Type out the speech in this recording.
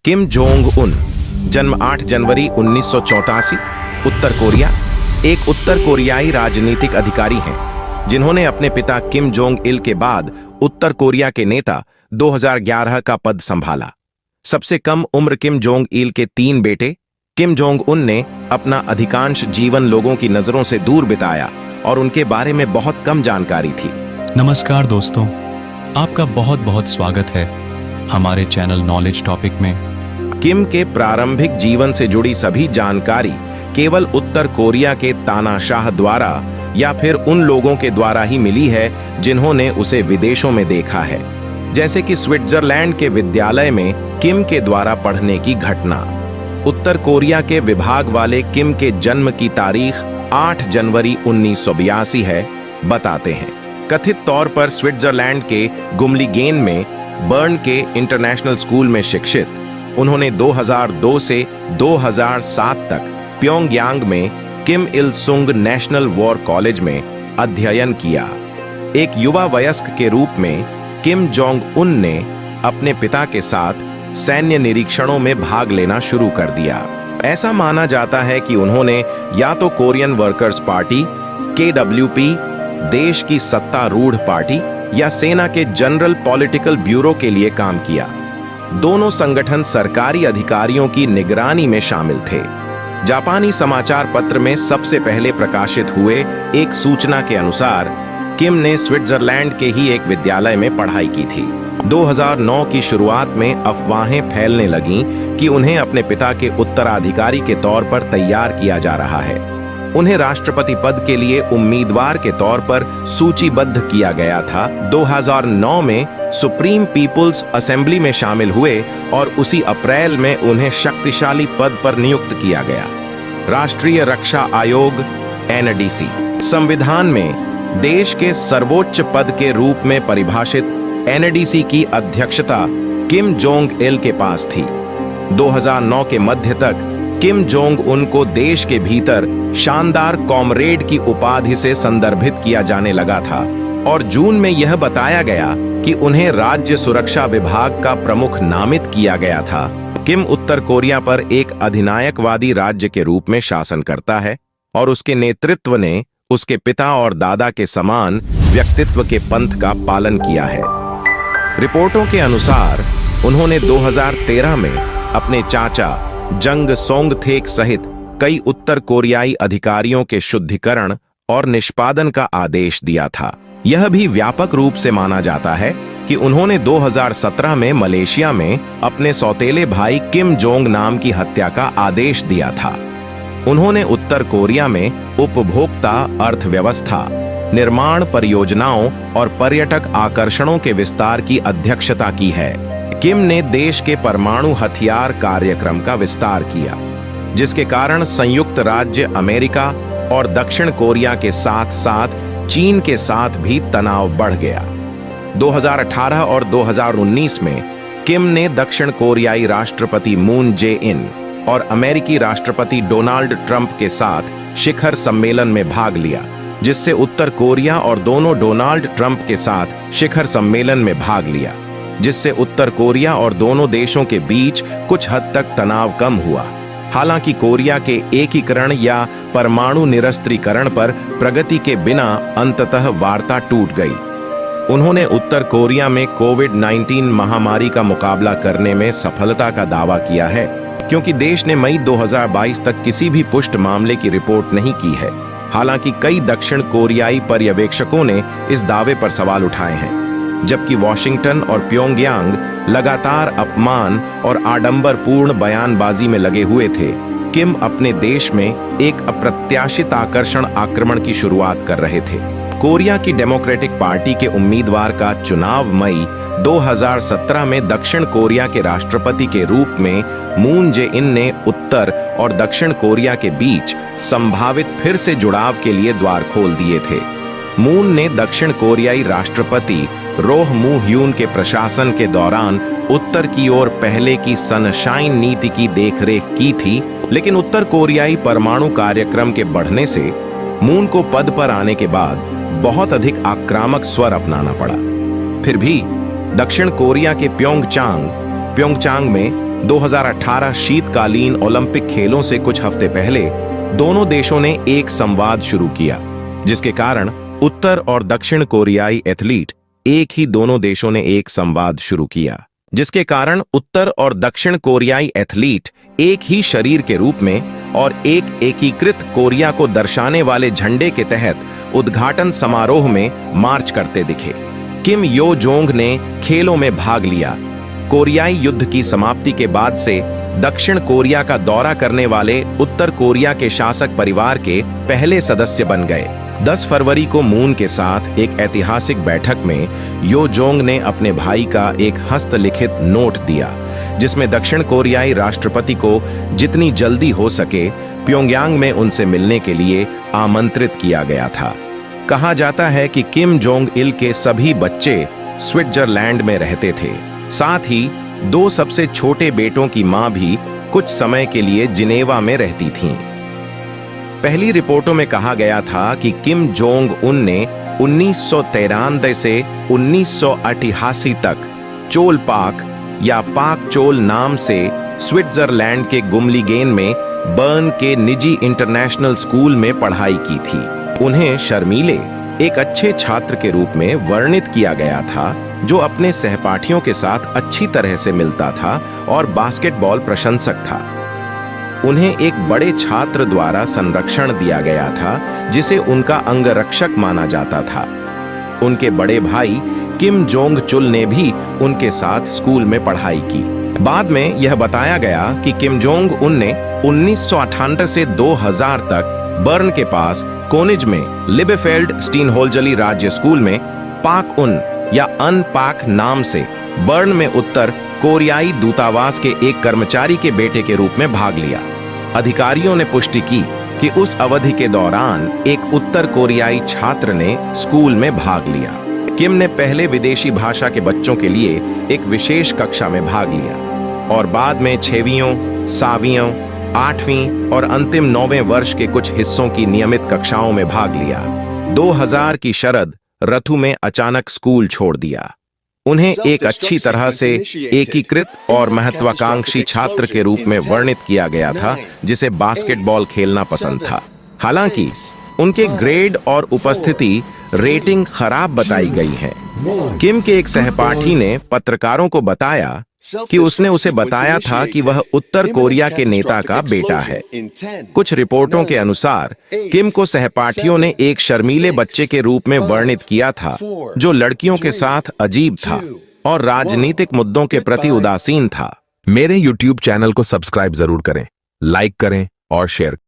Kim Jong Un, जन्म 8 जनवरी 1984, उत्तर Korea. एक उत्तर कोरियाई राजनीतिक अधिकारी हैं जिन्होंने अपने पिता किम जोंग इल के बाद उत्तर कोरिया के नेता 2011 का पद संभाला। सबसे कम उम्र किम जोंग इल के 3 बेटे। किम जोंग उन ने अपना अधिकांश जीवन लोगों की नजरों से दूर बिताया और उनके बारे में बहुत कम जानकारी थी। नमस्कार दोस्तों, आपका बहुत बहुत स्वागत है हमारे चैनल नॉलेज टॉपिक में। किम के प्रारंभिक जीवन से जुड़ी सभी जानकारी केवल उत्तर कोरिया के तानाशाह द्वारा या फिर उन लोगों के द्वारा ही मिली है जिन्होंने उसे विदेशों में देखा है, जैसे कि स्विट्जरलैंड के विद्यालय में किम के द्वारा पढ़ने की घटना। उत्तर कोरिया के विभाग वाले किम के जन्म की तारीख 8 जनवरी 1982 है, बताते हैं। कथित तौर पर स्विट्जरलैंड के गुमलीगेन में बर्न के इंटरनेशनल स्कूल में शिक्षित, उन्होंने 2002 से 2007 तक प्योंगयांग में किम इल सुंग नेशनल वॉर कॉलेज में अध्ययन किया। एक युवा वयस्क के रूप में किम जोंग उन ने अपने पिता के साथ सैन्य निरीक्षणों में भाग लेना शुरू कर दिया। ऐसा माना जाता है कि उन्होंने या तो कोरियन वर्कर्स पार्टी KWP, देश की सत्तारूढ़ पार्टी, या सेना के जनरल पॉलिटिकल ब्यूरो के लिए काम किया। दोनों संगठन सरकारी अधिकारियों की निगरानी में शामिल थे। जापानी समाचार पत्र में सबसे पहले प्रकाशित हुए एक सूचना के अनुसार किम ने स्विट्जरलैंड के ही एक विद्यालय में पढ़ाई की थी। 2009 की शुरुआत में अफवाहें फैलने लगीं कि उन्हें अपने पिता के उत्तराधिकारी के तौर पर तैयार किया जा रहा है। उन्हें राष्ट्रपति पद के लिए उम्मीदवार के तौर पर सूचीबद्ध किया गया था। 2009 में सुप्रीम पीपुल्स असेंबली में शामिल हुए और उसी अप्रैल में उन्हें शक्तिशाली पद पर नियुक्त किया गया। राष्ट्रीय रक्षा आयोग NDC संविधान में देश के सर्वोच्च पद के रूप में परिभाषित NDC की अध्यक्षता किम जोंग इल के पास थी। 2009 के मध्य तक किम जोंग उन को देश के भीतर शानदार कॉमरेड की उपाधि से संदर्भित किया जाने लगा था और जून में यह बताया गया कि उन्हें राज्य सुरक्षा विभाग का प्रमुख नामित किया गया था। किम उत्तर कोरिया पर एक अधिनायकवादी राज्य के रूप में शासन करता है और उसके नेतृत्व ने उसके पिता और दादा के समान व्यक्तित्व के पंथ का पालन किया है। रिपोर्टों के अनुसार उन्होंने 2013 में अपने चाचा जंग सोंगथेक सहित कई उत्तर कोरियाई अधिकारियों के शुद्धिकरण और निष्पादन का आदेश दिया था। यह भी व्यापक रूप से माना जाता है कि उन्होंने 2017 में मलेशिया में अपने सौतेले भाई किम जोंग नाम की हत्या का आदेश दिया था। उन्होंने उत्तर कोरिया में उपभोक्ता अर्थव्यवस्था, निर्माण परियोजनाओं और पर्यटक आकर्षणों के विस्तार की अध्यक्षता की है। किम ने देश के परमाणु हथियार कार्यक्रम का विस्तार किया, जिसके कारण संयुक्त राज्य अमेरिका और दक्षिण कोरिया के साथ साथ चीन के साथ भी तनाव बढ़ गया। 2018 और 2019 में किम ने दक्षिण कोरियाई राष्ट्रपति मून जे इन और अमेरिकी राष्ट्रपति डोनाल्ड ट्रंप के साथ शिखर सम्मेलन में भाग लिया, जिससे उत्तर कोरिया और दोनों डोनाल्ड ट्रंप के साथ शिखर सम्मेलन में भाग लिया, जिससे उत्तर कोरिया और दोनों देशों के बीच कुछ हद तक तनाव कम हुआ। हालांकि कोरिया के एकीकरण या परमाणु निरस्त्रीकरण पर प्रगति के बिना अंततः वार्ता टूट गई। उन्होंने उत्तर कोरिया में कोविड-19 महामारी का मुकाबला करने में सफलता का दावा किया है, क्योंकि देश ने मई 2022 तक किसी भी पुष्ट मामले की रिपोर्ट नहीं की है। हालांकि कई दक्षिण कोरियाई पर्यवेक्षकों ने इस दावे पर सवाल उठाए हैं। जबकि वॉशिंगटन और प्योंगयांग लगातार अपमान और आडंबरपूर्ण बयानबाजी में लगे हुए थे, किम अपने देश में एक अप्रत्याशित आक्रमण की शुरुआत कर रहे थे। कोरिया की डेमोक्रेटिक पार्टी के उम्मीदवार का चुनाव मई 2017 में दक्षिण कोरिया के राष्ट्रपति के रूप में मून जे इन ने उत्तर और दक्षिण कोरिया के बीच संभावित फिर से जुड़ाव के लिए द्वार खोल दिए थे। मून ने दक्षिण कोरियाई राष्ट्रपति रोह मू ह्यून के प्रशासन के दौरान उत्तर की ओर पहले की सनशाइन नीति की देखरेख की थी, लेकिन उत्तर कोरियाई परमाणु कार्यक्रम के बढ़ने से मून को पद पर आने के बाद बहुत अधिक आक्रामक स्वर अपनाना पड़ा। फिर भी दक्षिण कोरिया के प्योंगचांग में 2018 शीतकालीन ओलंपिक खेलों से कुछ हफ्ते पहले दोनों देशों ने एक संवाद शुरू किया, जिसके कारण उत्तर और दक्षिण कोरियाई एथलीट एक ही दोनों देशों ने एक संवाद शुरू किया, जिसके कारण उत्तर और दक्षिण कोरियाई एथलीट एक ही शरीर के रूप में और एक एकीकृत कोरिया को दर्शाने वाले झंडे के तहत उद्घाटन समारोह में मार्च करते दिखे। किम यो जोंग ने खेलों में भाग लिया। कोरियाई युद्ध की समाप्ति के बाद से दक्षिण कोरिया का दौरा करने वाले उत्तर कोरिया के शासक परिवार के पहले सदस्य बन गए। 10 फरवरी को मून के साथ एक ऐतिहासिक बैठक में यो जोंग ने अपने भाई का एक हस्तलिखित नोट दिया, जिसमें दक्षिण कोरियाई राष्ट्रपति को जितनी जल्दी हो सके प्योंगयांग में उनसे मिलने के लिए आमंत्रित किया गया था। कहा जाता है कि किम जोंग इल के सभी बच्चे स्विट्जरलैंड में रहते थे। साथ ही 2 सबसे छोटे बेटों की मां भी कुछ समय के लिए जिनेवा में रहती थीं। पहली रिपोर्टों में कहा गया था कि किम जोंग उन ने 1993 से 1988 तक चोल पाक या पाक चोल नाम से स्विट्जरलैंड के गुमलीगेन में बर्न के निजी इंटरनेशनल स्कूल में पढ़ाई की थी। उन्हें शर्मीले, एक अच्छे छात्र के रूप में वर्णित किया गया था, जो अपने सहपाठियों के साथ अच्छी तरह से मिलता था और बास्केटबॉल प्रशंसक था। उन्हें एक बड़े छात्र द्वारा संरक्षण दिया गया था, जिसे उनका अंगरक्षक माना जाता था। उनके बड़े भाई किम जोंग चुल ने भी उनके साथ स्कूल में पढ़ाई की। बाद में यह बताया गया कि किम जोंग उन ने 1998 से 2000 तक बर्न के पास कोनिज में लिबेफेल्ड स्टीनहोल्जली राज्य स्कूल में पाक उन या अन पाक नाम से बर्न में उत्तर कोरियाई दूतावास के एक कर्मचारी के बेटे के रूप में भाग लिया। अधिकारियों ने पुष्टि की कि उस अवधि के दौरान एक उत्तर कोरियाई छात्र ने स्कूल में भाग लिया। किम ने पहले विदेशी भाषा के बच्चों के लिए एक विशेष कक्षा में भाग लिया और बाद में 6वीं, 7वीं, 8वीं और अंतिम 9वें वर्ष के कुछ हिस्सों की नियमित कक्षाओं में भाग लिया। 2000 की शरद ऋतु में अचानक स्कूल छोड़ दिया। उन्हें एक अच्छी तरह से एकीकृत और महत्वाकांक्षी छात्र के रूप में वर्णित किया गया था, जिसे बास्केटबॉल खेलना पसंद था। हालांकि उनके ग्रेड और उपस्थिति रेटिंग खराब बताई गई है। किम के एक सहपाठी ने पत्रकारों को बताया कि उसने उसे बताया था कि वह उत्तर कोरिया के नेता का बेटा है। कुछ रिपोर्टों के अनुसार किम को सहपाठियों ने एक शर्मीले बच्चे के रूप में वर्णित किया था, जो लड़कियों के साथ अजीब था और राजनीतिक मुद्दों के प्रति उदासीन था। मेरे YouTube चैनल को सब्सक्राइब जरूर करें, लाइक करें और शेयर